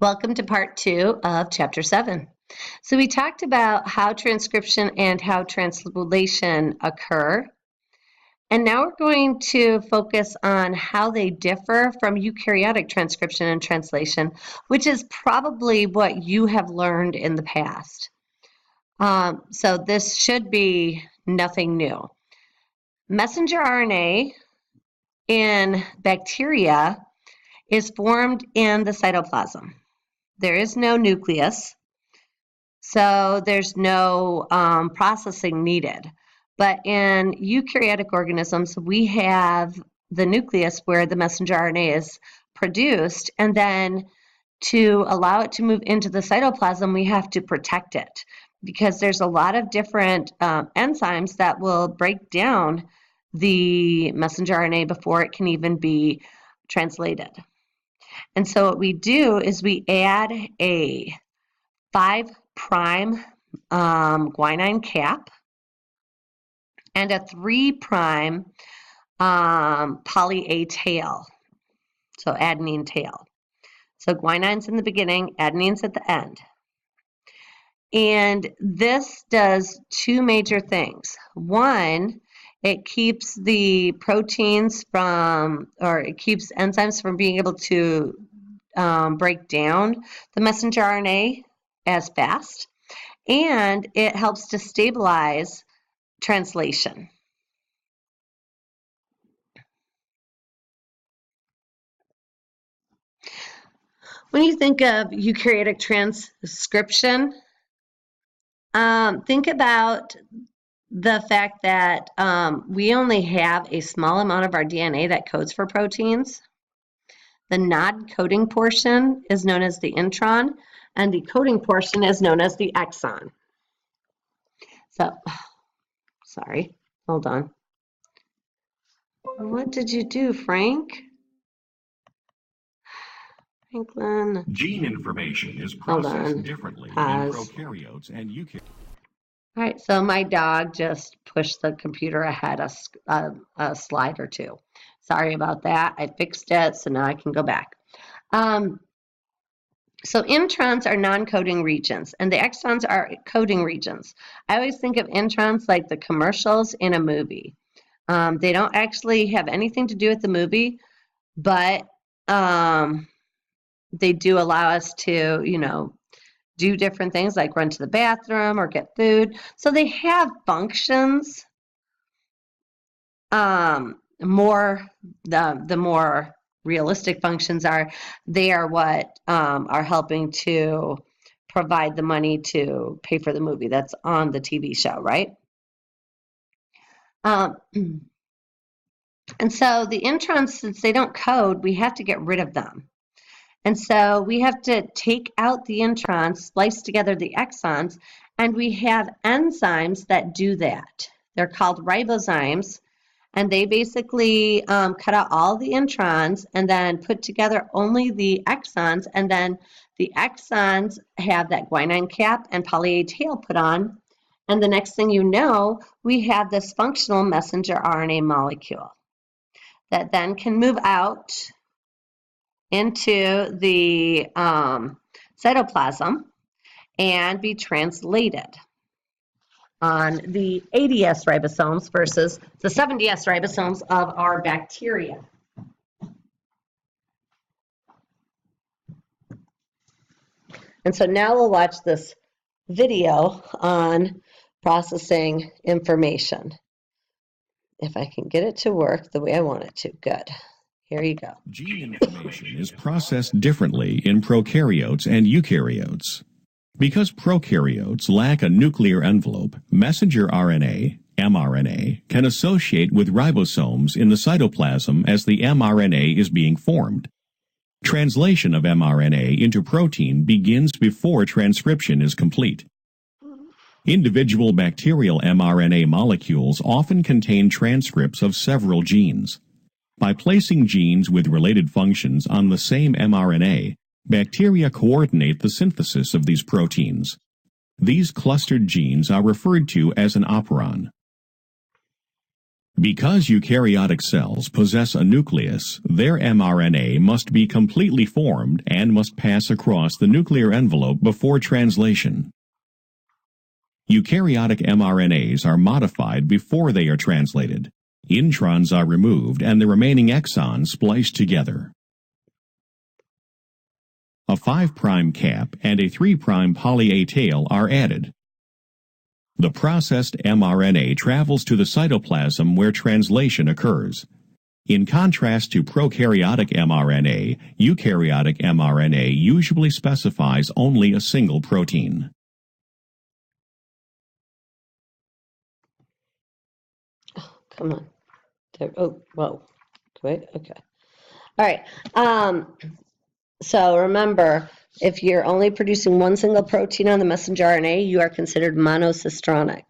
Welcome to part 2 of chapter 7. So we talked about how transcription and how translation occur. And now we're going to focus on how they differ from eukaryotic transcription and translation, which is probably what you have learned in the past. So this should be nothing new. Messenger RNA in bacteria is formed in the cytoplasm. There is no nucleus, so there's no processing needed. But in eukaryotic organisms, we have the nucleus where the messenger RNA is produced, and then to allow it to move into the cytoplasm, we have to protect it because there's a lot of different enzymes that will break down the messenger RNA before it can even be translated. And so what we do is we add a 5' guanine cap and a 3' poly A tail, so adenine tail. So guanine's in the beginning, adenine's at the end. And this does two major things. One, it keeps the proteins from, or it keeps enzymes from being able to break down the messenger RNA as fast, and it helps to stabilize translation. When you think of eukaryotic transcription, think about the fact that we only have a small amount of our DNA that codes for proteins. The non-coding portion is known as the intron, and the coding portion is known as the exon. So, sorry, hold on. What did you do, Frank? Franklin. Gene information is processed differently in prokaryotes and eukaryotes. All right, so my dog just pushed the computer ahead a slide or two. Sorry about that. I fixed it, so now I can go back. So introns are non-coding regions, and the exons are coding regions. I always think of introns like the commercials in a movie. They don't actually have anything to do with the movie, but they do allow us to, do different things like run to the bathroom or get food. So they have functions. The more realistic functions are, they are what are helping to provide the money to pay for the movie that's on the TV show, right? And so the introns, since they don't code, we have to get rid of them. And so we have to take out the introns, splice together the exons, and we have enzymes that do that. They're called ribozymes, and they basically cut out all the introns and then put together only the exons, and then the exons have that guanine cap and poly A tail put on, and the next thing you know, we have this functional messenger RNA molecule that then can move out into the cytoplasm and be translated on the 80S ribosomes versus the 70S ribosomes of our bacteria. And so now we'll watch this video on processing information. If I can get it to work the way I want it to. Good. Here you go. Gene information is processed differently in prokaryotes and eukaryotes. Because prokaryotes lack a nuclear envelope, messenger RNA, mRNA, can associate with ribosomes in the cytoplasm as the mRNA is being formed. Translation of mRNA into protein begins before transcription is complete. Individual bacterial mRNA molecules often contain transcripts of several genes. By placing genes with related functions on the same mRNA, bacteria coordinate the synthesis of these proteins. These clustered genes are referred to as an operon. Because eukaryotic cells possess a nucleus, their mRNA must be completely formed and must pass across the nuclear envelope before translation. Eukaryotic mRNAs are modified before they are translated. Introns are removed and the remaining exons spliced together. A 5' cap and a 3' poly A tail are added. The processed mRNA travels to the cytoplasm where translation occurs. In contrast to prokaryotic mRNA, eukaryotic mRNA usually specifies only a single protein. Oh, come on. There, oh, whoa. Wait, okay. All right. So remember, if you're only producing one single protein on the messenger RNA, you are considered monocistronic.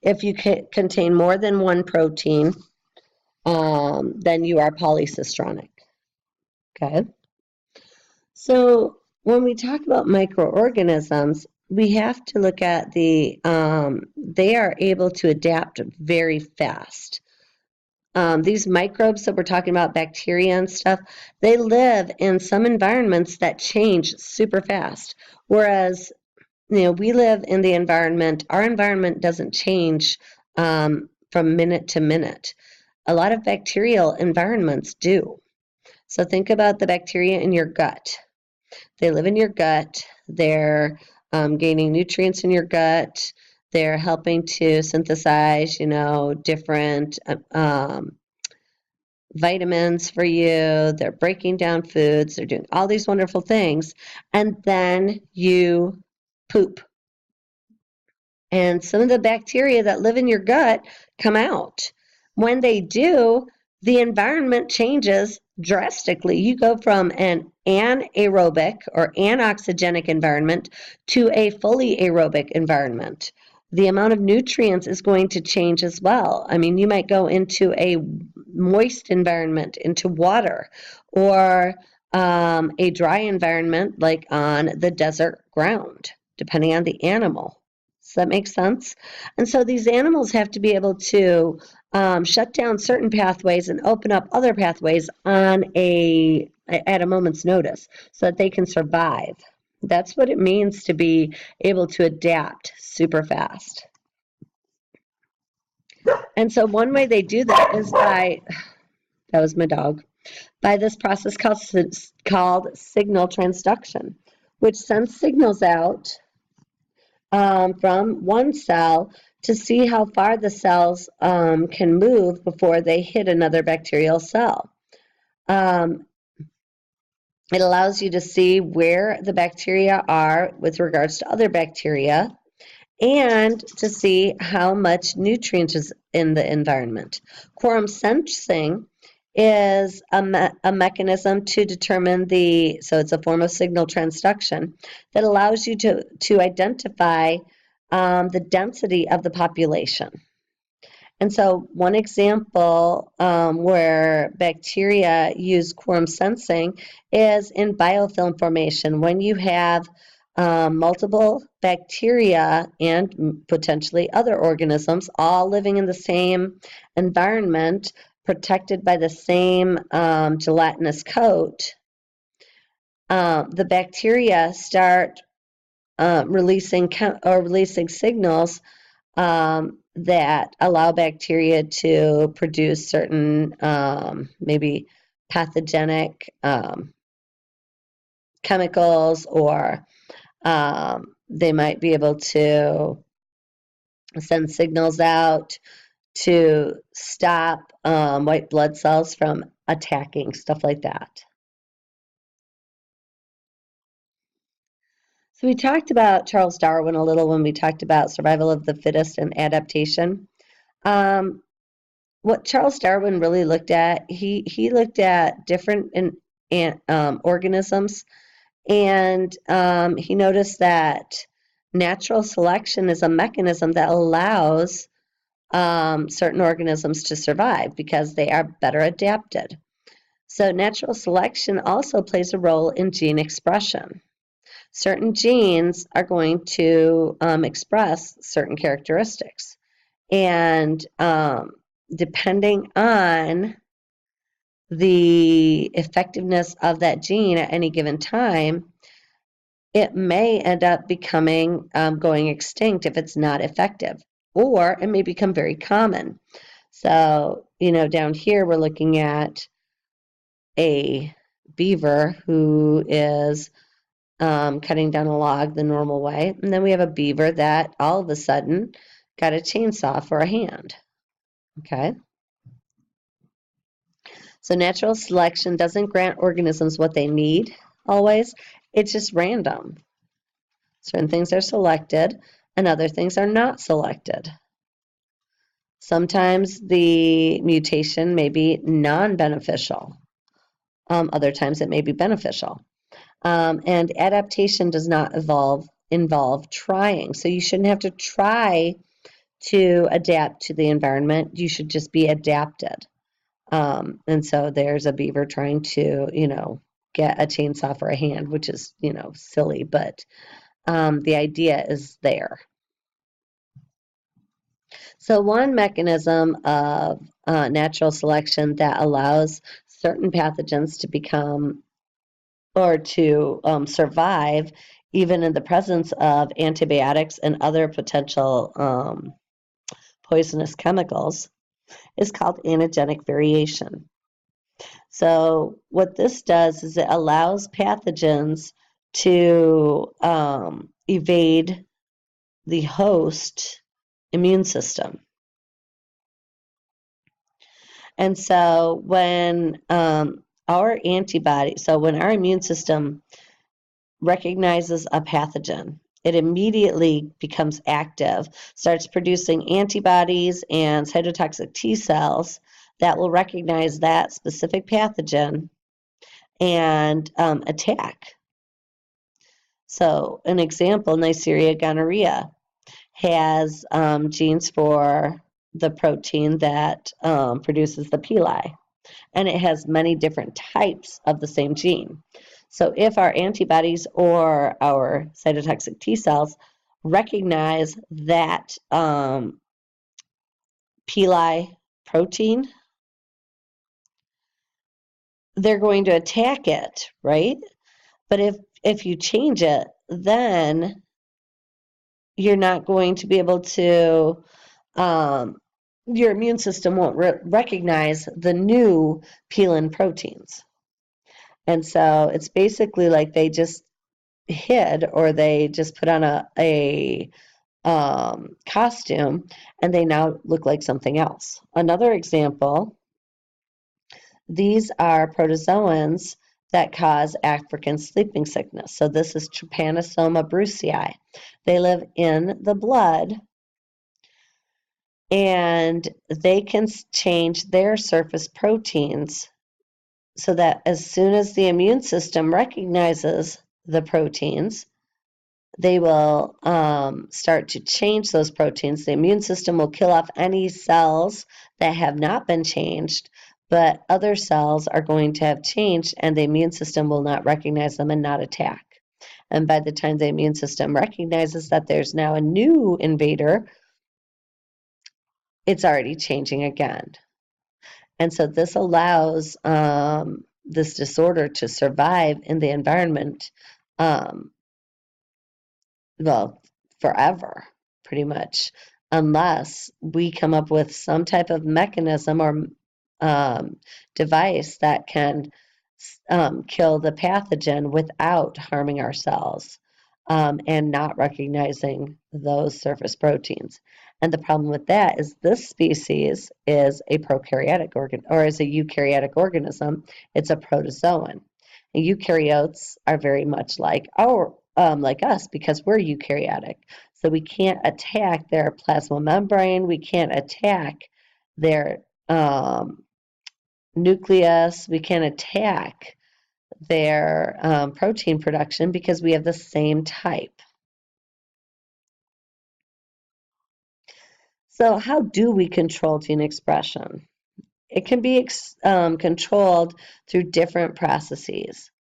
If you contain more than one protein, then you are polycistronic. Okay. So when we talk about microorganisms, we have to look at they are able to adapt very fast. These microbes that we're talking about, bacteria and stuff, they live in some environments that change super fast. Whereas, we live in the environment, our environment doesn't change from minute to minute. A lot of bacterial environments do. So think about the bacteria in your gut. They live in your gut. They're gaining nutrients in your gut. They're helping to synthesize, different vitamins for you. They're breaking down foods. They're doing all these wonderful things. And then you poop. And some of the bacteria that live in your gut come out. When they do, the environment changes drastically. You go from an anaerobic or anoxygenic environment to a fully aerobic environment. The amount of nutrients is going to change as well. I mean, you might go into a moist environment, into water, or a dry environment like on the desert ground, depending on the animal. Does that make sense? And so these animals have to be able to shut down certain pathways and open up other pathways at a moment's notice so that they can survive. That's what it means to be able to adapt super fast. And so one way they do that is that was my dog, by this process called signal transduction, which sends signals out from one cell to see how far the cells can move before they hit another bacterial cell. It allows you to see where the bacteria are with regards to other bacteria and to see how much nutrients is in the environment. Quorum sensing is a mechanism to determine so it's a form of signal transduction that allows you to identify the density of the population. And so one example where bacteria use quorum sensing is in biofilm formation. When you have multiple bacteria and potentially other organisms all living in the same environment, protected by the same gelatinous coat, the bacteria start releasing signals that allow bacteria to produce certain maybe pathogenic chemicals, or they might be able to send signals out to stop white blood cells from attacking, stuff like that. So we talked about Charles Darwin a little when we talked about survival of the fittest and adaptation. What Charles Darwin really looked at, he looked at different organisms, and he noticed that natural selection is a mechanism that allows certain organisms to survive because they are better adapted. So natural selection also plays a role in gene expression. Certain genes are going to express certain characteristics. And depending on the effectiveness of that gene at any given time, it may end up becoming going extinct if it's not effective, or it may become very common. So, down here we're looking at a beaver who is cutting down a log the normal way, and then we have a beaver that all of a sudden got a chainsaw for a hand. Okay. So natural selection doesn't grant organisms what they need always. It's just random. Certain things are selected and other things are not selected. Sometimes the mutation may be non-beneficial. Other times it may be beneficial. And adaptation does not involve trying. So you shouldn't have to try to adapt to the environment. You should just be adapted. And so there's a beaver trying to, get a chainsaw for a hand, which is, silly, but the idea is there. So one mechanism of natural selection that allows certain pathogens to become or to survive even in the presence of antibiotics and other potential poisonous chemicals is called antigenic variation. So what this does is it allows pathogens to evade the host immune system. And so when our immune system recognizes a pathogen, it immediately becomes active, starts producing antibodies and cytotoxic T cells that will recognize that specific pathogen and attack. So an example, Neisseria gonorrhea has genes for the protein that produces the pili, and it has many different types of the same gene. So if our antibodies or our cytotoxic T cells recognize that pili protein, they're going to attack it, right? But if you change it, then you're not going to be able to, your immune system won't recognize the new pelin proteins. And so it's basically like they just hid, or they just put on a costume and they now look like something else. Another example, these are protozoans that cause African sleeping sickness. So this is Trypanosoma brucei. They live in the blood, and they can change their surface proteins so that as soon as the immune system recognizes the proteins, they will start to change those proteins. The immune system will kill off any cells that have not been changed, but other cells are going to have changed, and the immune system will not recognize them and not attack. And by the time the immune system recognizes that there's now a new invader, it's already changing again. And so this allows this disorder to survive in the environment, forever, pretty much, unless we come up with some type of mechanism or device that can kill the pathogen without harming our cells and not recognizing those surface proteins. And the problem with that is this species is a prokaryotic is a eukaryotic organism. It's a protozoan. And eukaryotes are very much like us because we're eukaryotic. So we can't attack their plasma membrane. We can't attack their nucleus. We can't attack their protein production because we have the same type. So how do we control gene expression? It can be controlled through different processes.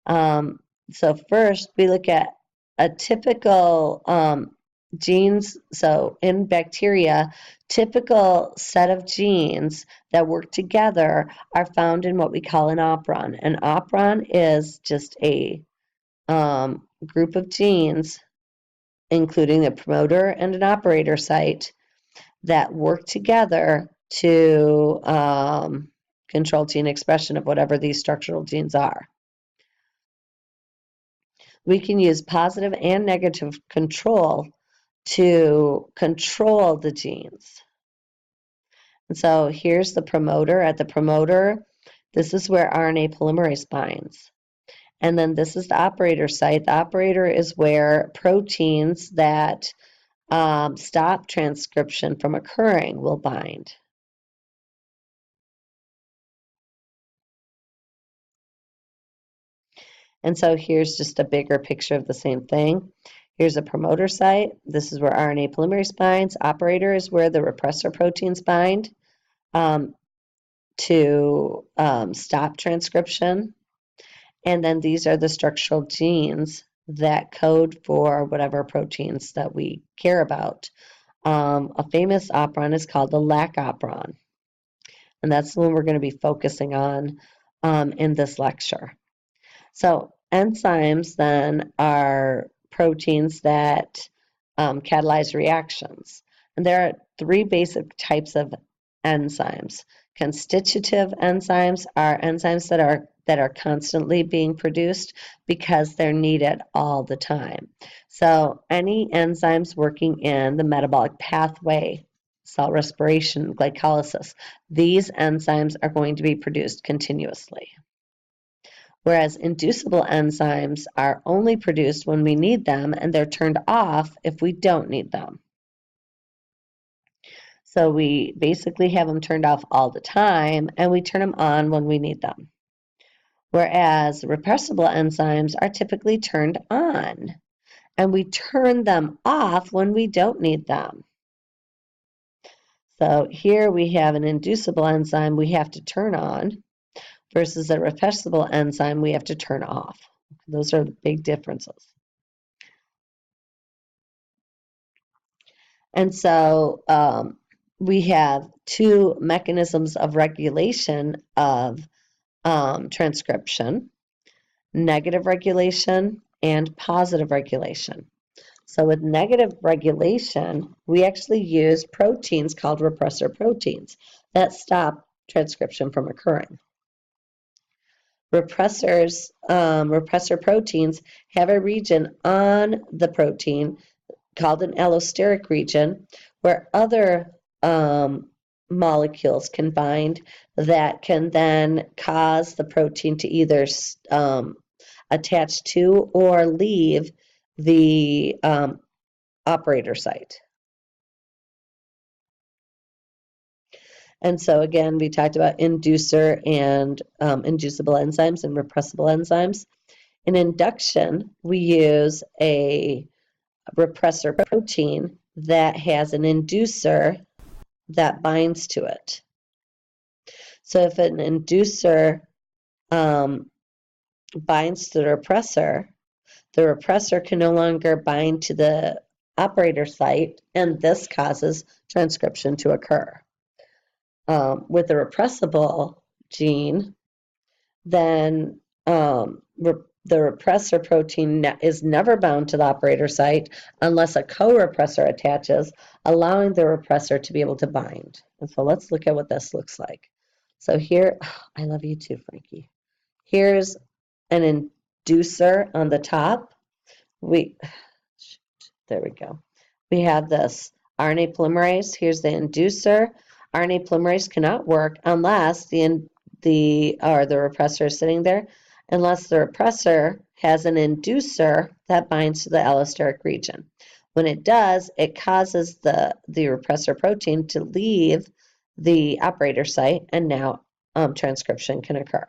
So first, we look at a typical genes, so in bacteria, typical set of genes that work together are found in what we call an operon. An operon is just a group of genes, including the promoter and an operator site, that work together to control gene expression of whatever these structural genes are. We can use positive and negative control to control the genes. And so here's the promoter. At the promoter, this is where RNA polymerase binds. And then this is the operator site. The operator is where proteins that stop transcription from occurring will bind. And so here's just a bigger picture of the same thing. Here's a promoter site. This is where RNA polymerase binds. Operator is where the repressor proteins bind to stop transcription. And then these are the structural genes that code for whatever proteins that we care about. A famous operon is called the lac operon. And that's the one we're going to be focusing on in this lecture. So enzymes then are proteins that catalyze reactions. And there are three basic types of enzymes. Constitutive enzymes are enzymes that are constantly being produced because they're needed all the time. So any enzymes working in the metabolic pathway, cell respiration, glycolysis, these enzymes are going to be produced continuously. Whereas inducible enzymes are only produced when we need them, and they're turned off if we don't need them. So we basically have them turned off all the time, and we turn them on when we need them. Whereas repressible enzymes are typically turned on, and we turn them off when we don't need them. So here we have an inducible enzyme we have to turn on, versus a repressible enzyme we have to turn off. Those are the big differences. And so we have two mechanisms of regulation of transcription: negative regulation and positive regulation. So with negative regulation, we actually use proteins called repressor proteins that stop transcription from occurring. Repressor proteins have a region on the protein called an allosteric region where other molecules can bind that can then cause the protein to either attach to or leave the operator site. And so again, we talked about inducer and inducible enzymes and repressible enzymes. In induction, we use a repressor protein that has an inducer that binds to it. So if an inducer binds to the repressor can no longer bind to the operator site, and this causes transcription to occur. With the repressible gene, then the repressor protein is never bound to the operator site unless a co-repressor attaches, allowing the repressor to be able to bind. And so let's look at what this looks like. So here, I love you too, Frankie. Here's an inducer on the top. There we go. We have this RNA polymerase. Here's the inducer. RNA polymerase cannot work unless the repressor is sitting there, unless the repressor has an inducer that binds to the allosteric region. When it does, it causes the repressor protein to leave the operator site, and now transcription can occur.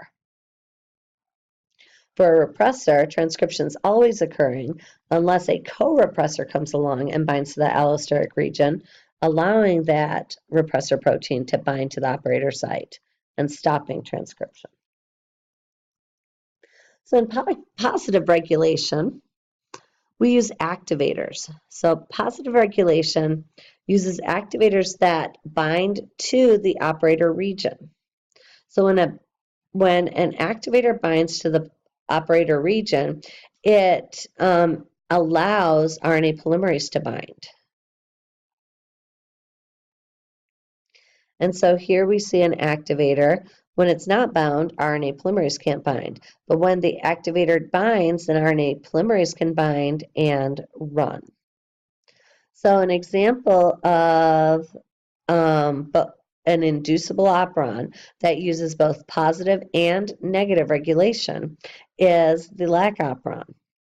For a repressor, transcription is always occurring unless a co-repressor comes along and binds to the allosteric region, allowing that repressor protein to bind to the operator site and stopping transcription. So in positive regulation, we use activators. So positive regulation uses activators that bind to the operator region. So when an activator binds to the operator region, it allows RNA polymerase to bind. And so here we see an activator. When it's not bound, RNA polymerase can't bind. But when the activator binds, then RNA polymerase can bind and run. So an example of an inducible operon that uses both positive and negative regulation is the lac operon.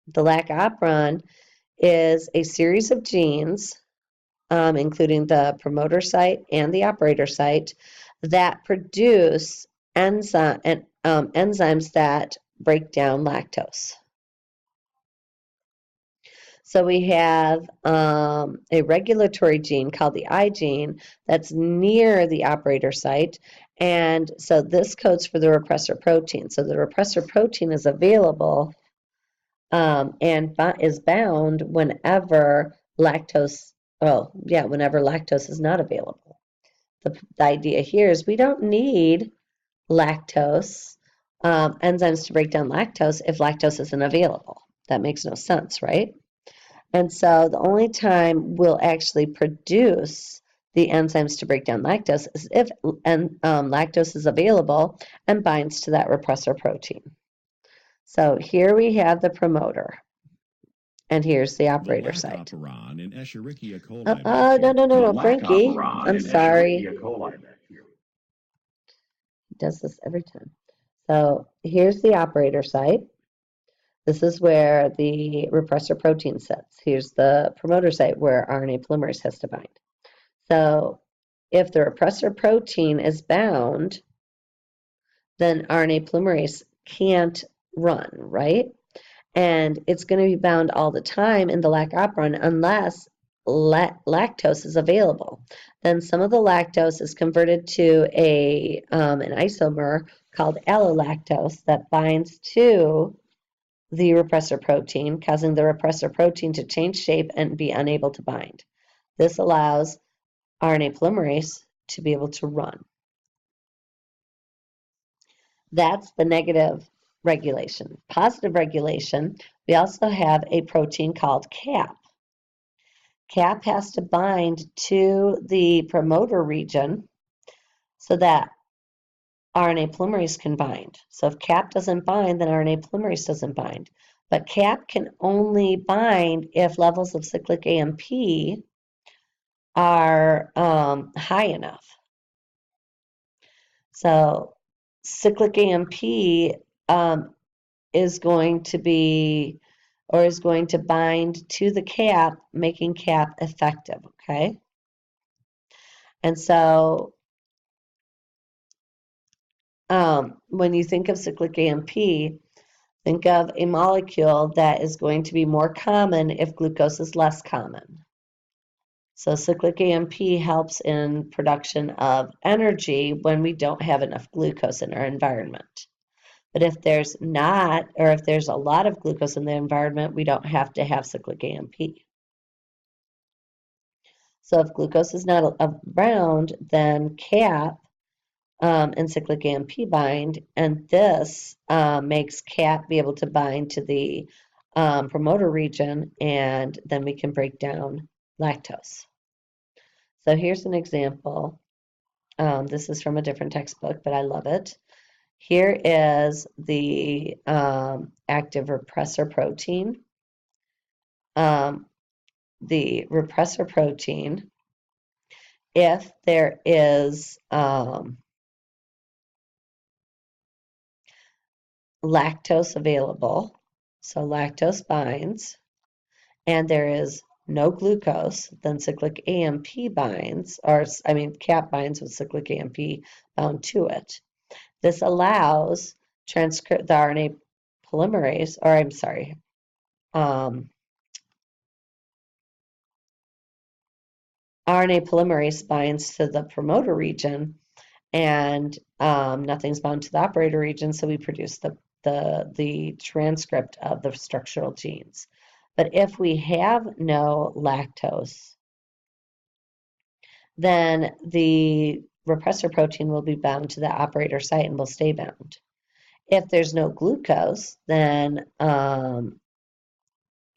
The lac operon is a series of genes, including the promoter site and the operator site, that produce enzymes that break down lactose. So we have a regulatory gene called the I gene that's near the operator site, and so this codes for the repressor protein. So the repressor protein is available and is bound whenever lactose, whenever lactose is not available. The idea here is we don't need lactose, enzymes to break down lactose if lactose isn't available. That makes no sense, right? And so the only time we'll actually produce the enzymes to break down lactose is if lactose is available and binds to that repressor protein. So here we have the promoter, and here's the operator site. No, Frankie, I'm sorry. He does this every time. So here's the operator site. This is where the repressor protein sits. Here's the promoter site where RNA polymerase has to bind. So if the repressor protein is bound, then RNA polymerase can't run, right? And it's going to be bound all the time in the lac operon unless lactose is available. Then some of the lactose is converted to an isomer called allolactose that binds to the repressor protein, causing the repressor protein to change shape and be unable to bind. This allows RNA polymerase to be able to run. That's the negative regulation. Positive regulation, we also have a protein called CAP. CAP has to bind to the promoter region so that RNA polymerase can bind. So if CAP doesn't bind, then RNA polymerase doesn't bind. But CAP can only bind if levels of cyclic AMP are high enough. So cyclic AMP is going to bind to the CAP, making CAP effective, okay? And so when you think of cyclic AMP, think of a molecule that is going to be more common if glucose is less common. So cyclic AMP helps in production of energy when we don't have enough glucose in our environment. But if there's not, or if there's a lot of glucose in the environment, we don't have to have cyclic AMP. So if glucose is not around, then CAP and cyclic AMP bind, and this makes CAP be able to bind to the promoter region, and then we can break down lactose. So here's an example. This is from a different textbook, but I love it. Here is the active repressor protein. The repressor protein, if there is lactose available, so lactose binds, and there is no glucose, then cyclic AMP binds, CAP binds with cyclic AMP bound to it. This allows the RNA polymerase, RNA polymerase binds to the promoter region, and nothing's bound to the operator region, so we produce the transcript of the structural genes. But if we have no lactose, then the repressor protein will be bound to the operator site and will stay bound. If there's no glucose, then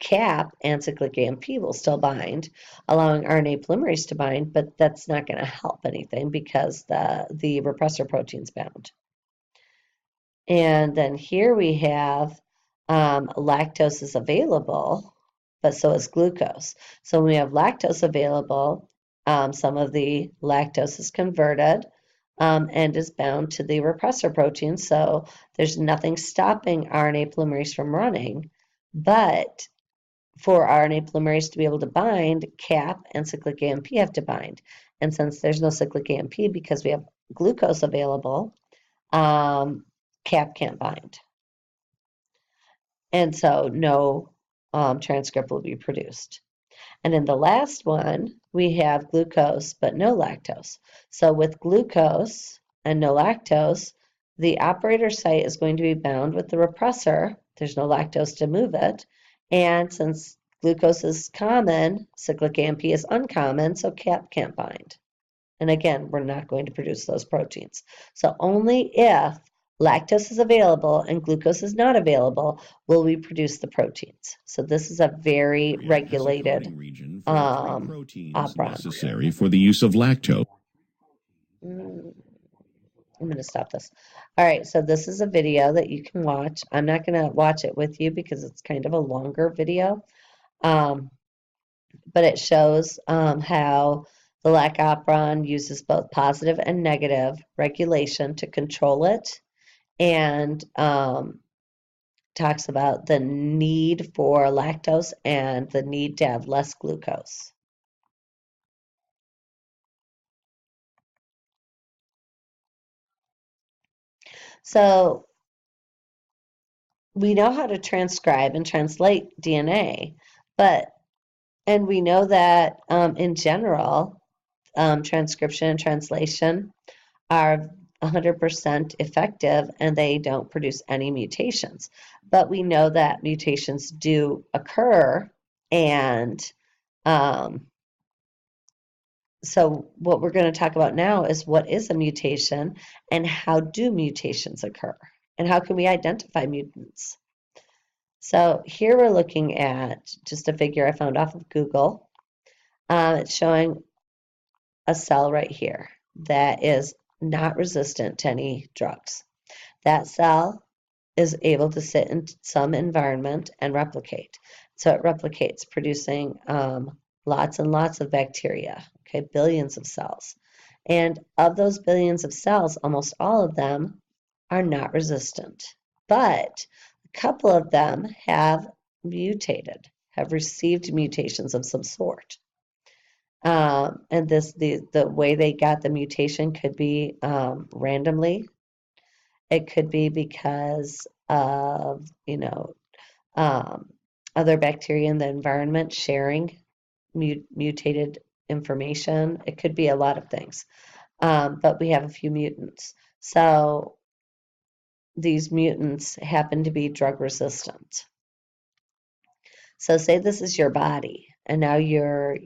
CAP and cyclic AMP will still bind, allowing RNA polymerase to bind, but that's not going to help anything because the repressor protein's bound. And then here we have lactose is available, but so is glucose. So when we have lactose available, some of the lactose is converted and is bound to the repressor protein. So there's nothing stopping RNA polymerase from running, but for RNA polymerase to be able to bind, CAP and cyclic AMP have to bind. And since there's no cyclic AMP because we have glucose available, CAP can't bind. And so no transcript will be produced. And in the last one, we have glucose but no lactose. So with glucose and no lactose, the operator site is going to be bound with the repressor. There's no lactose to move it. And since glucose is common, cyclic AMP is uncommon, so CAP can't bind. And again, we're not going to produce those proteins. So only if lactose is available and glucose is not available will we produce the proteins. So this is a very regulated operon. Necessary for the use of lactose. I'm going to stop this. All right, so this is a video that you can watch. I'm not going to watch it with you because it's kind of a longer video. But it shows how the lac operon uses both positive and negative regulation to control it, and talks about the need for lactose and the need to have less glucose. So we know how to transcribe and translate DNA, and we know that in general, transcription and translation are 100% effective and they don't produce any mutations. But we know that mutations do occur, and so what we're going to talk about now is what is a mutation and how do mutations occur and how can we identify mutants. So here we're looking at just a figure I found off of Google. It's showing a cell right here that is not resistant to any drugs. That cell is able to sit in some environment and replicate. So it replicates, producing lots and lots of bacteria, okay, billions of cells. And of those billions of cells, almost all of them are not resistant. But a couple of them have mutated, have received mutations of some sort. And the way they got the mutation could be randomly. It could be because of, other bacteria in the environment sharing mutated information. It could be a lot of things. But we have a few mutants. So these mutants happen to be drug resistant. So say this is your body, and now you're,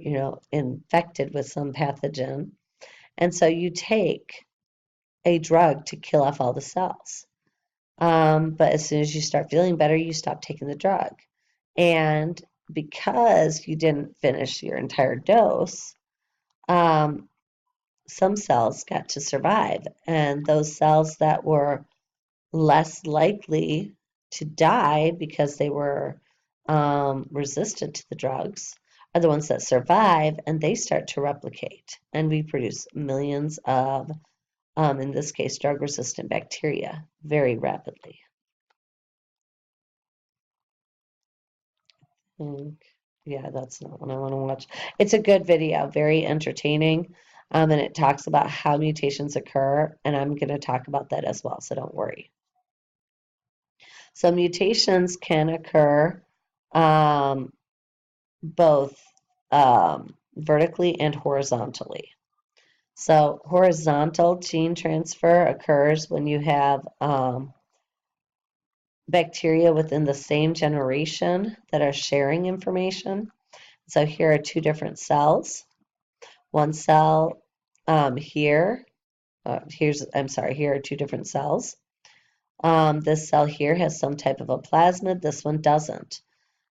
infected with some pathogen, and so you take a drug to kill off all the cells. But as soon as you start feeling better, you stop taking the drug. And because you didn't finish your entire dose, some cells got to survive, and those cells that were less likely to die because they were resistant to the drugs are the ones that survive, and they start to replicate, and we produce millions of, in this case, drug-resistant bacteria very rapidly. Yeah, that's not what I want to watch. It's a good video, very entertaining, and it talks about how mutations occur, and I'm going to talk about that as well, so don't worry. So mutations can occur both vertically and horizontally. So horizontal gene transfer occurs when you have bacteria within the same generation that are sharing information. So here are two different cells. One cell here, here are two different cells. This cell here has some type of a plasmid, this one doesn't.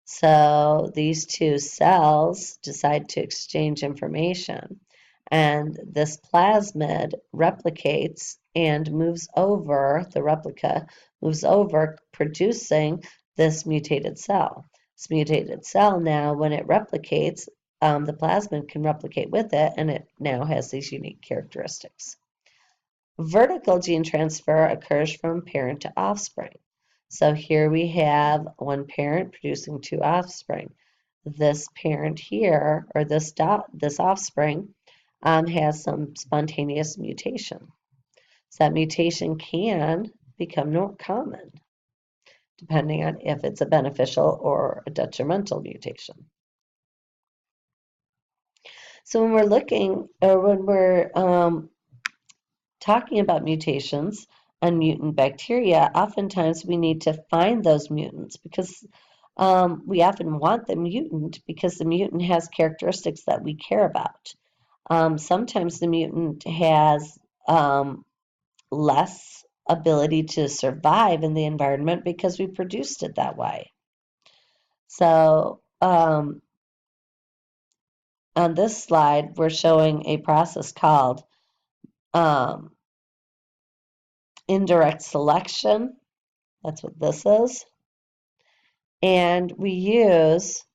So these two cells decide to exchange information, and this plasmid replicates and moves over, the replica moves over, producing this mutated cell. This mutated cell now, when it replicates, the plasmid can replicate with it, and it now has these unique characteristics. Vertical gene transfer occurs from parent to offspring. So here we have one parent producing two offspring. This parent here, or this offspring, has some spontaneous mutation. So that mutation can become more common, depending on if it's a beneficial or a detrimental mutation. So when we're looking, or when we're talking about mutations and mutant bacteria, oftentimes we need to find those mutants because we often want the mutant because the mutant has characteristics that we care about. Sometimes the mutant has less ability to survive in the environment because we produced it that way. So on this slide, we're showing a process called indirect selection. That's what this is. And we use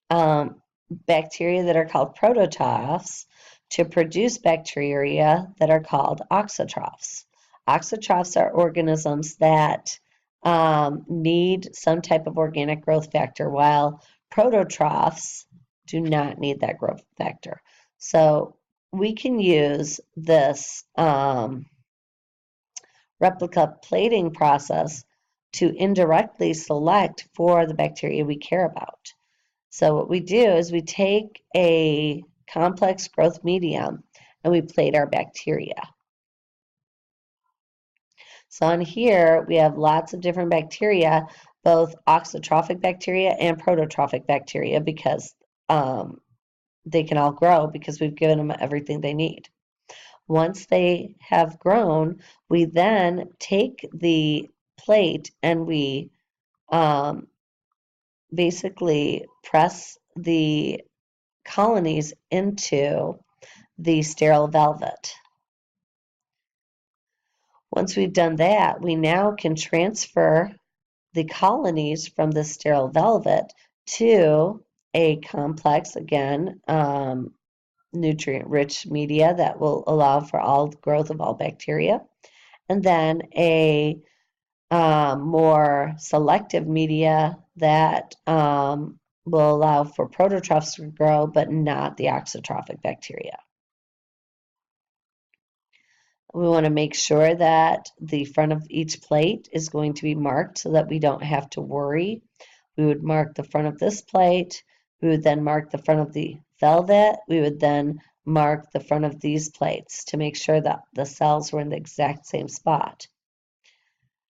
bacteria that are called prototrophs to produce bacteria that are called auxotrophs. Auxotrophs are organisms that need some type of organic growth factor, while prototrophs do not need that growth factor. So we can use this replica plating process to indirectly select for the bacteria we care about. So what we do is we take a complex growth medium and we plate our bacteria. So on here we have lots of different bacteria, both auxotrophic bacteria and prototrophic bacteria, because they can all grow because we've given them everything they need. Once they have grown, we then take the plate and we basically press the colonies into the sterile velvet. Once we've done that, we now can transfer the colonies from the sterile velvet to a complex, again, nutrient-rich media that will allow for all growth of all bacteria, and then a more selective media that will allow for prototrophs to grow, but not the auxotrophic bacteria. We want to make sure that the front of each plate is going to be marked so that we don't have to worry. We would mark the front of this plate. We would then mark the front of the velvet. We would then mark the front of these plates to make sure that the cells were in the exact same spot.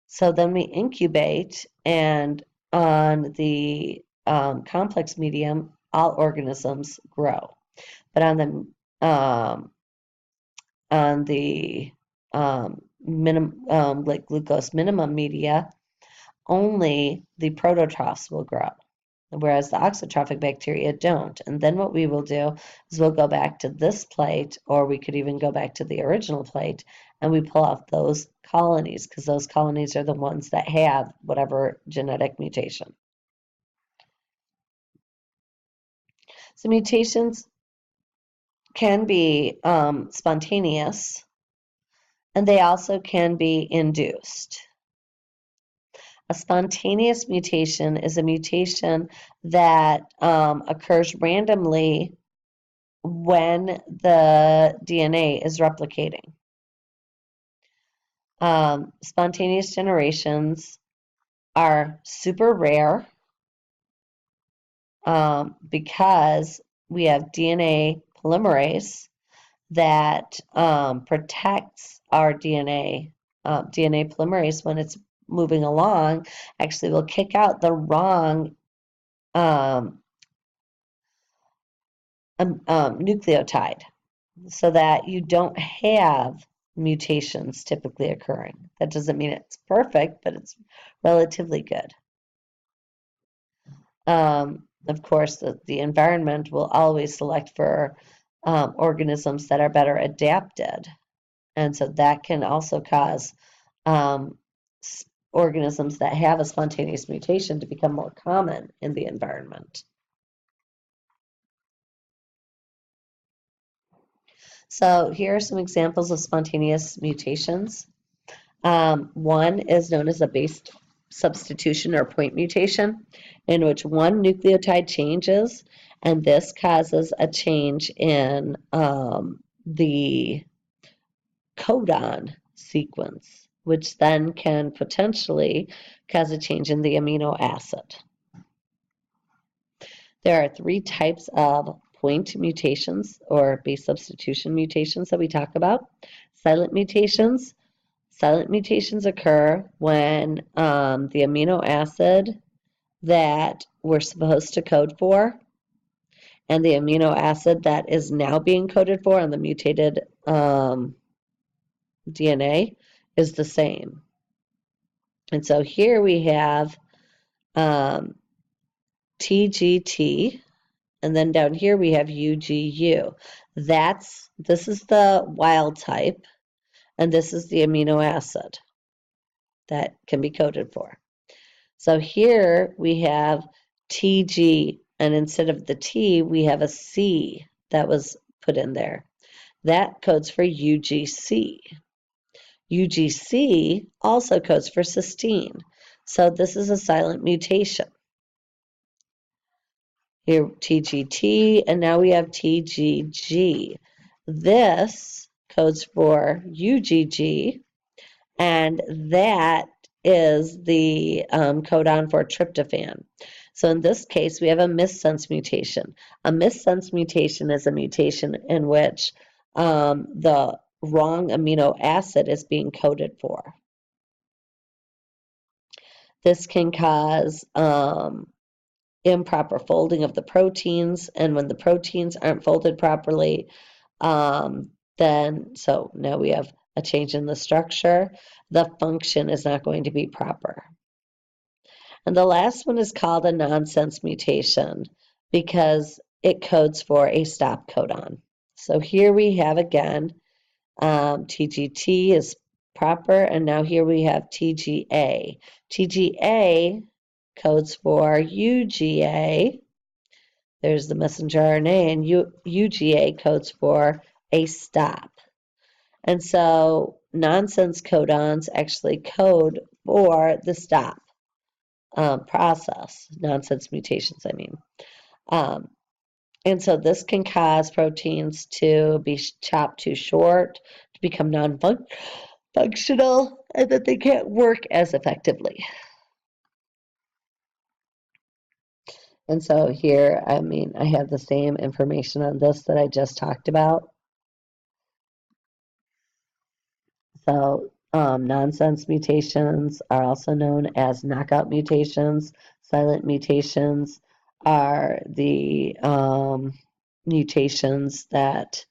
So then we incubate, and on the complex medium, all organisms grow. But on the like glucose minimum media, only the prototrophs will grow, whereas the auxotrophic bacteria don't. And then what we will do is we'll go back to this plate, or we could even go back to the original plate, and we pull out those colonies, because those colonies are the ones that have whatever genetic mutation. So mutations can be spontaneous, and they also can be induced. A spontaneous mutation is a mutation that occurs randomly when the DNA is replicating. Spontaneous generations are super rare because we have DNA polymerase that protects our DNA polymerase when it's moving along, actually will kick out the wrong nucleotide so that you don't have mutations typically occurring. That doesn't mean it's perfect, but it's relatively good. Of course, the environment will always select for organisms that are better adapted. And so that can also cause organisms that have a spontaneous mutation to become more common in the environment. So here are some examples of spontaneous mutations. One is known as a base substitution or point mutation, in which one nucleotide changes, and this causes a change in the codon sequence, which then can potentially cause a change in the amino acid. There are 3 types of point mutations or base substitution mutations that we talk about. Silent mutations. Silent mutations occur when the amino acid that we're supposed to code for and the amino acid that is now being coded for on the mutated DNA is the same. And so here we have TGT, and then down here we have UGU. This is the wild type, and this is the amino acid that can be coded for. So here we have TG, and instead of the T, we have a C that was put in there. That codes for UGC. UGC also codes for cysteine. So this is a silent mutation. Here, TGT, and now we have TGG. This codes for UGG, and that is the codon for tryptophan. So in this case, we have a missense mutation. A missense mutation is a mutation in which the wrong amino acid is being coded for. This can cause improper folding of the proteins, and when the proteins aren't folded properly, so now we have a change in the structure. The function is not going to be proper. And the last one is called a nonsense mutation because it codes for a stop codon. So here we have again, TGT is proper, and now here we have TGA. TGA codes for UGA. There's the messenger RNA, and UGA codes for a stop. And so nonsense codons actually code for the stop process. Nonsense mutations, I mean. And so this can cause proteins to be chopped too short, to become non-functional, and that they can't work as effectively. And so here, I have the same information on this that I just talked about. So nonsense mutations are also known as knockout mutations. Silent mutations are the mutations that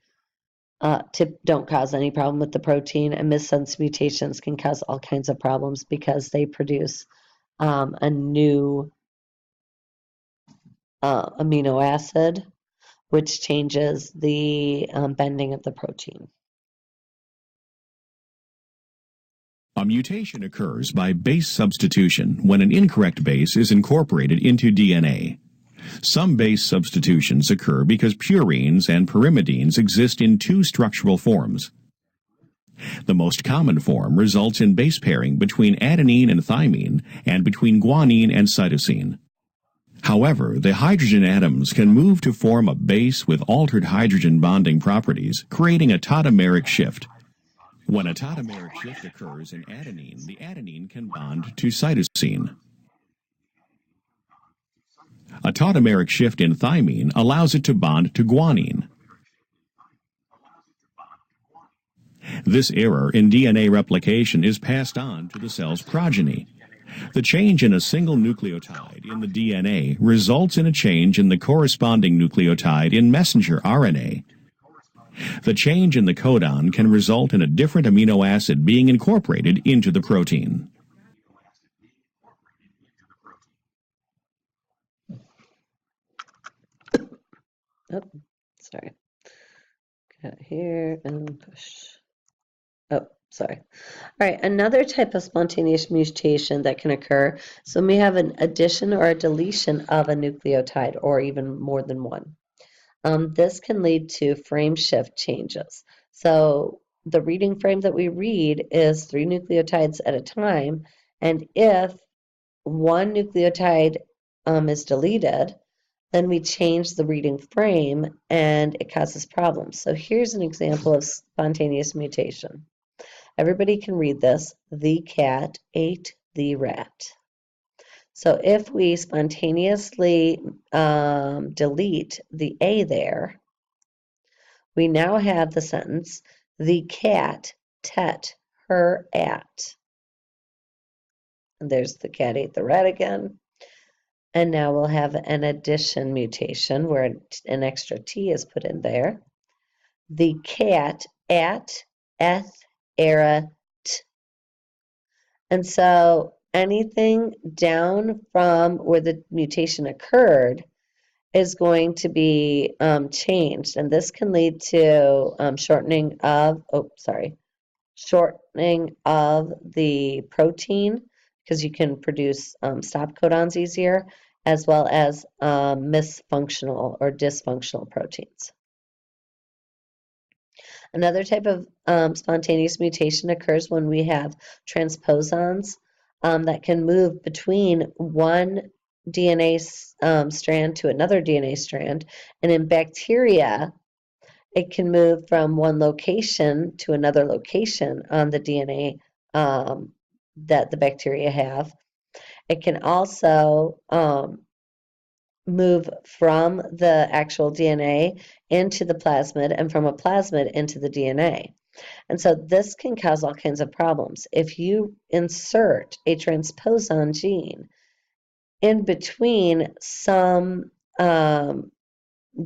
don't cause any problem with the protein, and missense mutations can cause all kinds of problems because they produce a new amino acid, which changes the bending of the protein. A mutation occurs by base substitution when an incorrect base is incorporated into DNA. Some base substitutions occur because purines and pyrimidines exist in 2 structural forms. The most common form results in base pairing between adenine and thymine and between guanine and cytosine. However, the hydrogen atoms can move to form a base with altered hydrogen bonding properties, creating a tautomeric shift. When a tautomeric shift occurs in adenine, the adenine can bond to cytosine. A tautomeric shift in thymine allows it to bond to guanine. This error in DNA replication is passed on to the cell's progeny. The change in a single nucleotide in the DNA results in a change in the corresponding nucleotide in messenger RNA. The change in the codon can result in a different amino acid being incorporated into the protein. Oh, sorry. Got here and push. Oh, sorry. All right, another type of spontaneous mutation that can occur, so we have an addition or a deletion of a nucleotide, or even more than one. This can lead to frame shift changes. So the reading frame that we read is 3 nucleotides at a time, and if one nucleotide is deleted, then we change the reading frame and it causes problems. So here's an example of spontaneous mutation. Everybody can read this. The cat ate the rat. So if we spontaneously delete the A there, we now have the sentence, the cat tet her at. And there's the cat ate the rat again. And now we'll have an addition mutation where an extra T is put in there. The cat at, eth, era, t. And so anything down from where the mutation occurred is going to be changed. And this can lead to shortening of the protein, because you can produce stop codons easier, as well as misfunctional or dysfunctional proteins. Another type of spontaneous mutation occurs when we have transposons that can move between one DNA strand to another DNA strand. And in bacteria, it can move from one location to another location on the DNA that the bacteria have. It can also move from the actual DNA into the plasmid and from a plasmid into the DNA. And so this can cause all kinds of problems. If you insert a transposon gene in between some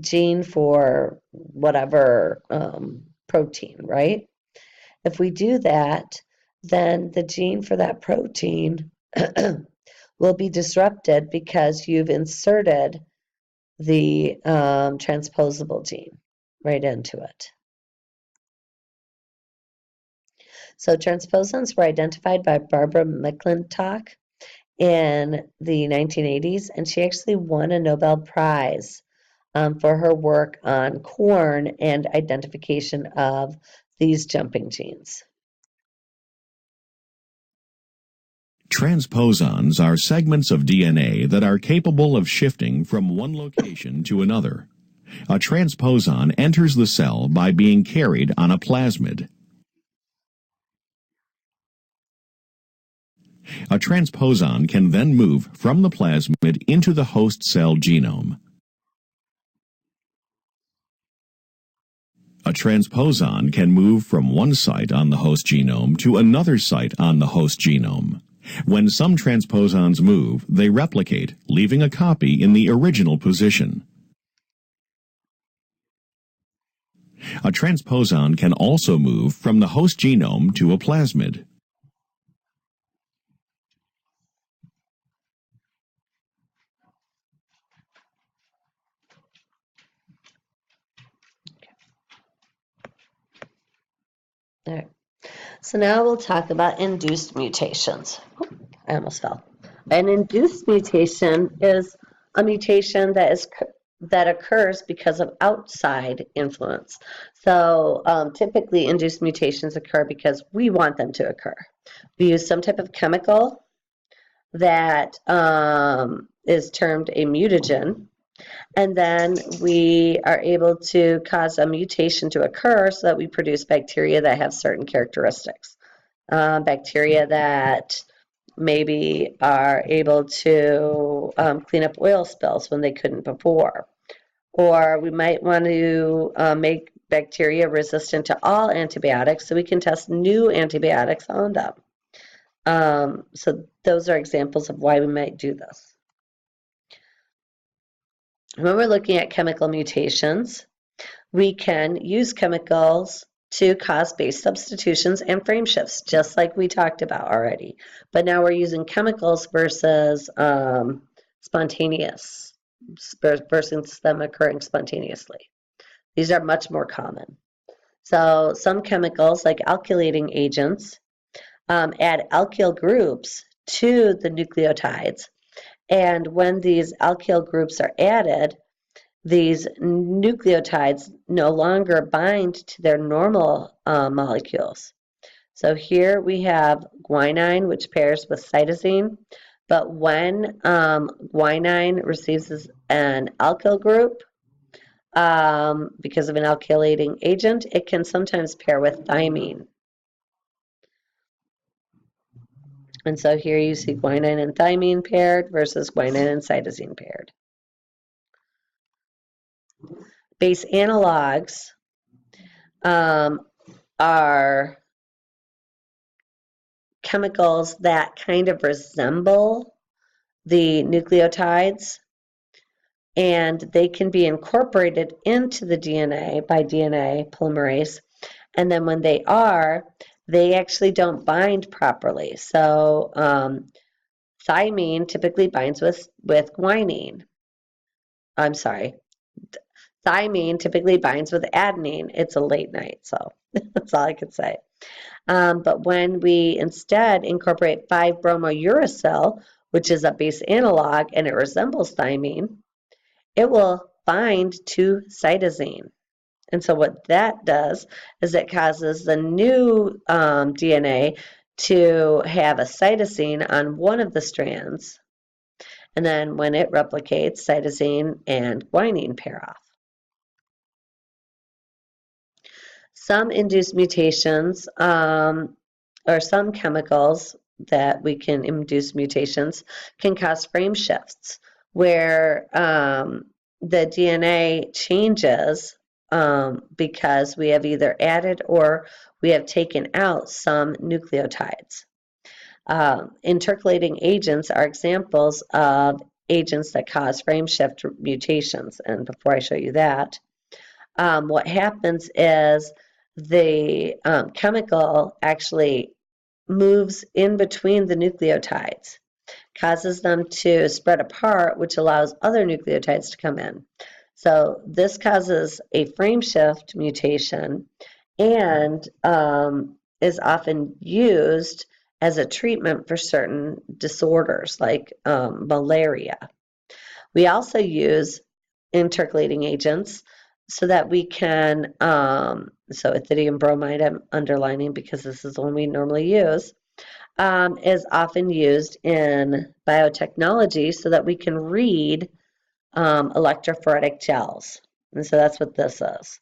gene for whatever protein, right? If we do that, then the gene for that protein will be disrupted because you've inserted the transposable gene right into it. So transposons were identified by Barbara McClintock in the 1980s, and she actually won a Nobel Prize for her work on corn and identification of these jumping genes. Transposons are segments of DNA that are capable of shifting from one location to another. A transposon enters the cell by being carried on a plasmid. A transposon can then move from the plasmid into the host cell genome. A transposon can move from one site on the host genome to another site on the host genome. When some transposons move, they replicate, leaving a copy in the original position. A transposon can also move from the host genome to a plasmid. All right. So now we'll talk about induced mutations. I almost fell. An induced mutation is a mutation that occurs because of outside influence. So typically induced mutations occur because we want them to occur. We use some type of chemical that is termed a mutagen, and then we are able to cause a mutation to occur so that we produce bacteria that have certain characteristics. Bacteria that maybe are able to clean up oil spills when they couldn't before. Or we might want to make bacteria resistant to all antibiotics, so we can test new antibiotics on them. So those are examples of why we might do this. When we're looking at chemical mutations, we can use chemicals to cause base substitutions and frame shifts, just like we talked about already. But now we're using chemicals versus spontaneous, versus them occurring spontaneously. These are much more common. So some chemicals, like alkylating agents, add alkyl groups to the nucleotides. And when these alkyl groups are added, these nucleotides no longer bind to their normal molecules. So here we have guanine, which pairs with cytosine. But when guanine receives an alkyl group, because of an alkylating agent, it can sometimes pair with thymine. And so here you see guanine and thymine paired versus guanine and cytosine paired. Base analogs are chemicals that kind of resemble the nucleotides, and they can be incorporated into the DNA by DNA polymerase. And then when they are, they actually don't bind properly. So thymine typically binds with guanine. I'm sorry. Thymine typically binds with adenine. It's a late night, so that's all I could say. But when we instead incorporate 5-bromouracil, which is a base analog, and it resembles thymine, it will bind to cytosine. And so what that does is it causes the new DNA to have a cytosine on one of the strands. And then when it replicates, cytosine and guanine pair off. Some induced mutations, or some chemicals that we can induce mutations, can cause frame shifts where the DNA changes because we have either added or we have taken out some nucleotides. Intercalating agents are examples of agents that cause frame shift mutations. And before I show you that, what happens is the chemical actually moves in between the nucleotides, causes them to spread apart, which allows other nucleotides to come in. So this causes a frame shift mutation and is often used as a treatment for certain disorders like malaria. We also use intercalating agents so that we can, so ethidium bromide, I'm underlining because this is the one we normally use, is often used in biotechnology so that we can read electrophoretic gels. And so that's what this is.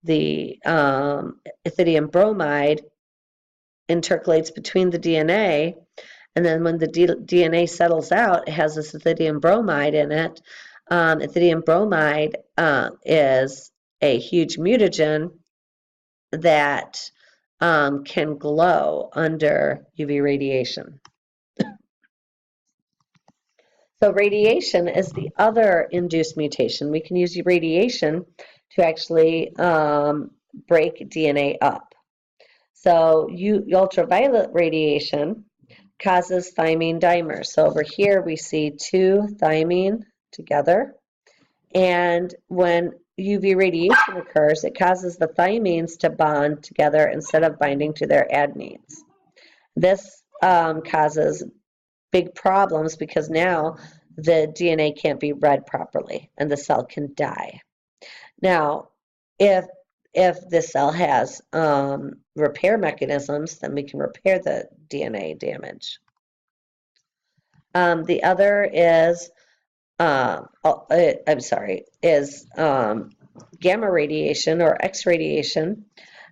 The ethidium bromide intercalates between the DNA, and then when the DNA settles out, it has this ethidium bromide in it. Ethidium bromide is a huge mutagen that can glow under UV radiation. So radiation is the other induced mutation. We can use radiation to actually break DNA up. So ultraviolet radiation causes thymine dimers. So over here we see two thymine together, and when UV radiation occurs, it causes the thymines to bond together instead of binding to their adenines. This causes big problems because now the DNA can't be read properly and the cell can die. Now, if the cell has repair mechanisms, then we can repair the DNA damage. The other is gamma radiation or X radiation,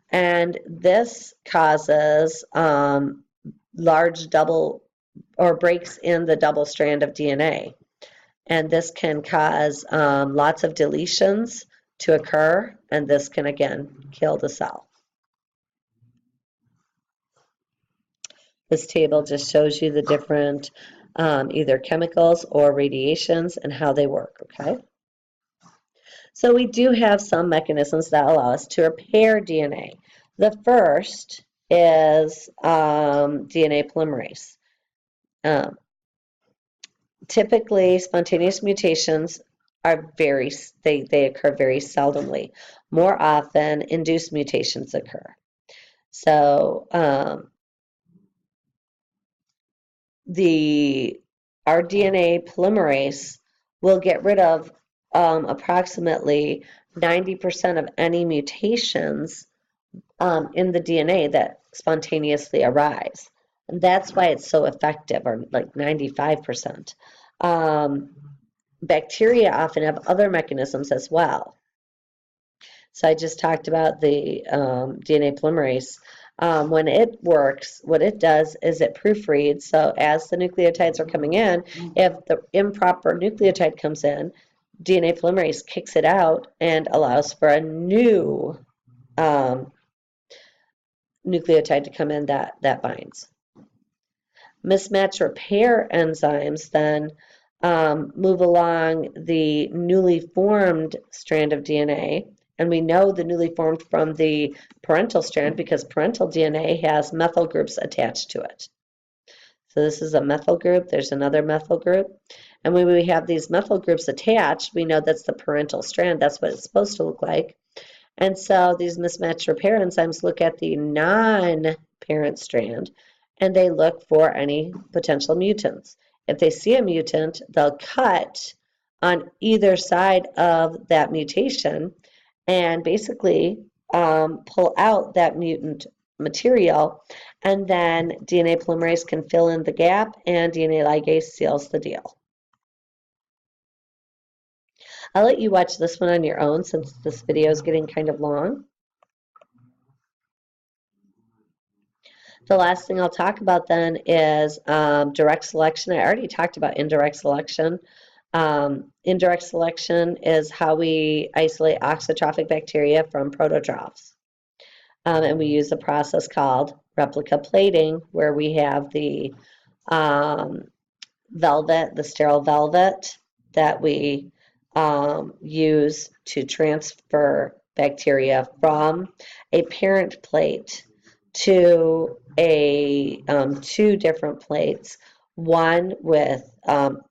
and this causes large double or breaks in the double strand of DNA, and this can cause lots of deletions to occur, and this can again kill the cell. This table just shows you the different either chemicals or radiations and how they work, okay? So we do have some mechanisms that allow us to repair DNA. The first is DNA polymerase. Typically, spontaneous mutations are they occur very seldomly. More often, induced mutations occur. So our DNA polymerase will get rid of approximately 90% of any mutations in the DNA that spontaneously arise. And that's why it's so effective, or like 95%. Bacteria often have other mechanisms as well. So I just talked about the DNA polymerase. When it works, what it does is it proofreads. So as the nucleotides are coming in, if the improper nucleotide comes in, DNA polymerase kicks it out and allows for a new nucleotide to come in that binds. Mismatch repair enzymes then move along the newly formed strand of DNA. And we know the newly formed from the parental strand because parental DNA has methyl groups attached to it. So this is a methyl group, there's another methyl group. And when we have these methyl groups attached, we know that's the parental strand, that's what it's supposed to look like. And so these mismatch repair enzymes look at the non-parent strand and they look for any potential mutants. If they see a mutant, they'll cut on either side of that mutation and basically pull out that mutant material, and then DNA polymerase can fill in the gap and DNA ligase seals the deal. I'll let you watch this one on your own since this video is getting kind of long. The last thing I'll talk about then is direct selection. I already talked about indirect selection. Indirect selection is how we isolate auxotrophic bacteria from prototrophs. And we use a process called replica plating, where we have the velvet, the sterile velvet that we use to transfer bacteria from a parent plate to two different plates, one with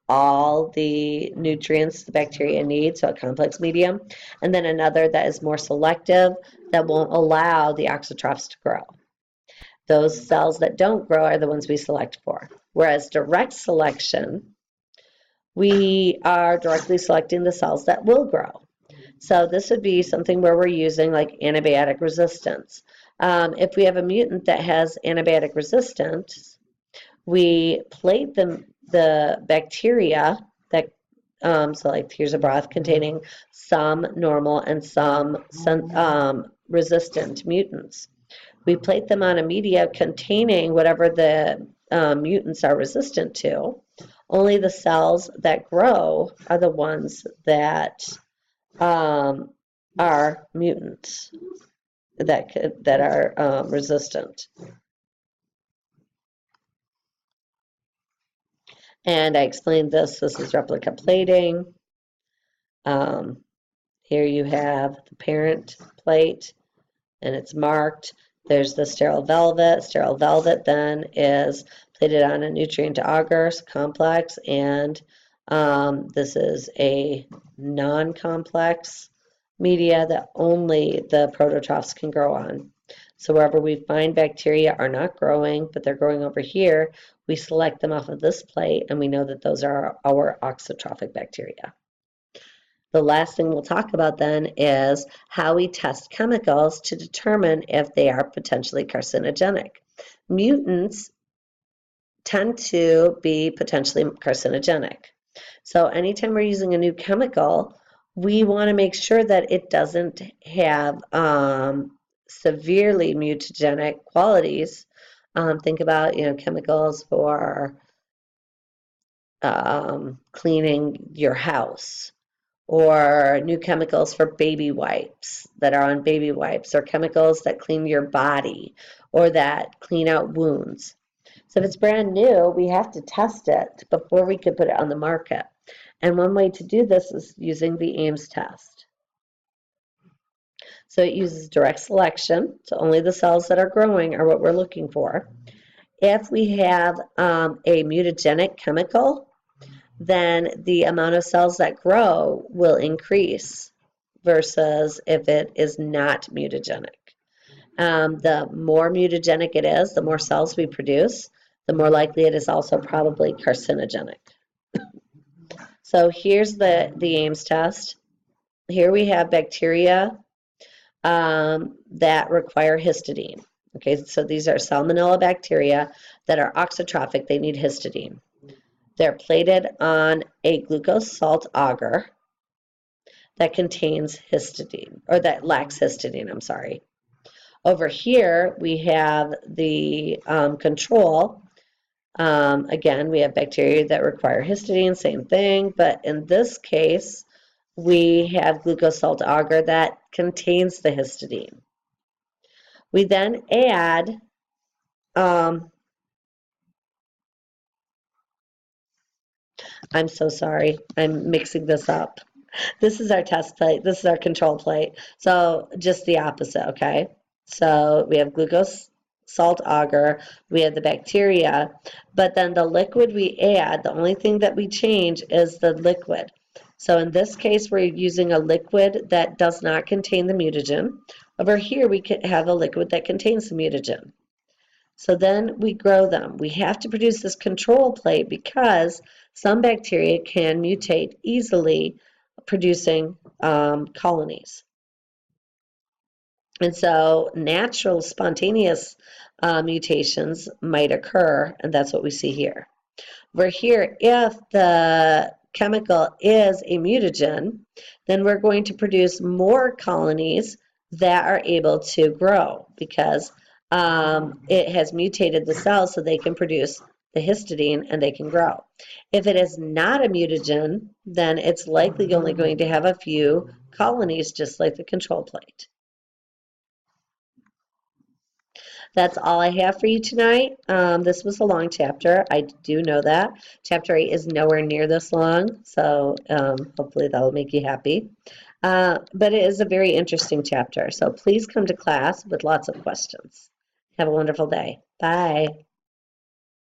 all the nutrients the bacteria need, so a complex medium, and then another that is more selective, that won't allow the auxotrophs to grow. Those cells that don't grow are the ones we select for. Whereas direct selection, we are directly selecting the cells that will grow. So this would be something where we're using like antibiotic resistance. If we have a mutant that has antibiotic resistance, we plate the bacteria that, so like here's a broth containing some normal and some resistant mutants. We plate them on a media containing whatever the mutants are resistant to. Only the cells that grow are the ones that are mutants, that are resistant. And I explained this. This is replica plating. Here you have the parent plate, and it's marked. There's the sterile velvet. Sterile velvet then is plated on a nutrient agar complex, and this is a non-complex media that only the prototrophs can grow on. So wherever we find bacteria are not growing, but they're growing over here, we select them off of this plate, and we know that those are our auxotrophic bacteria. The last thing we'll talk about then is how we test chemicals to determine if they are potentially carcinogenic. Mutants tend to be potentially carcinogenic. So anytime we're using a new chemical, we want to make sure that it doesn't have severely mutagenic qualities. Think about, chemicals for cleaning your house, or new chemicals for baby wipes that are on baby wipes, or chemicals that clean your body or that clean out wounds. So if it's brand new, we have to test it before we could put it on the market. And one way to do this is using the Ames test. So it uses direct selection, so only the cells that are growing are what we're looking for. If we have a mutagenic chemical, then the amount of cells that grow will increase versus if it is not mutagenic. The more mutagenic it is, the more cells we produce, the more likely it is also probably carcinogenic. So here's the Ames test. Here we have bacteria that require histidine. Okay, so these are salmonella bacteria that are auxotrophic. They need histidine. They're plated on a glucose salt agar that contains histidine, or that lacks histidine, I'm sorry. Over here, we have the control. Again, we have bacteria that require histidine, same thing, but in this case, we have glucose salt agar that contains the histidine. We then add I'm so sorry, I'm mixing this up. This is our test plate, this is our control plate. So just the opposite, okay? So we have glucose salt agar, we have the bacteria, but then the liquid we add, the only thing that we change is the liquid. So in this case, we're using a liquid that does not contain the mutagen. Over here, we could have a liquid that contains the mutagen. So then we grow them. We have to produce this control plate because some bacteria can mutate easily, producing colonies. And so natural, spontaneous mutations might occur, and that's what we see here. We're here, if the chemical is a mutagen, then we're going to produce more colonies that are able to grow because it has mutated the cells so they can produce the histidine and they can grow. If it is not a mutagen, then it's likely only going to have a few colonies, just like the control plate. That's all I have for you tonight. This was a long chapter. I do know that. Chapter 8 is nowhere near this long, so hopefully that will make you happy. But it is a very interesting chapter, so please come to class with lots of questions. Have a wonderful day. Bye.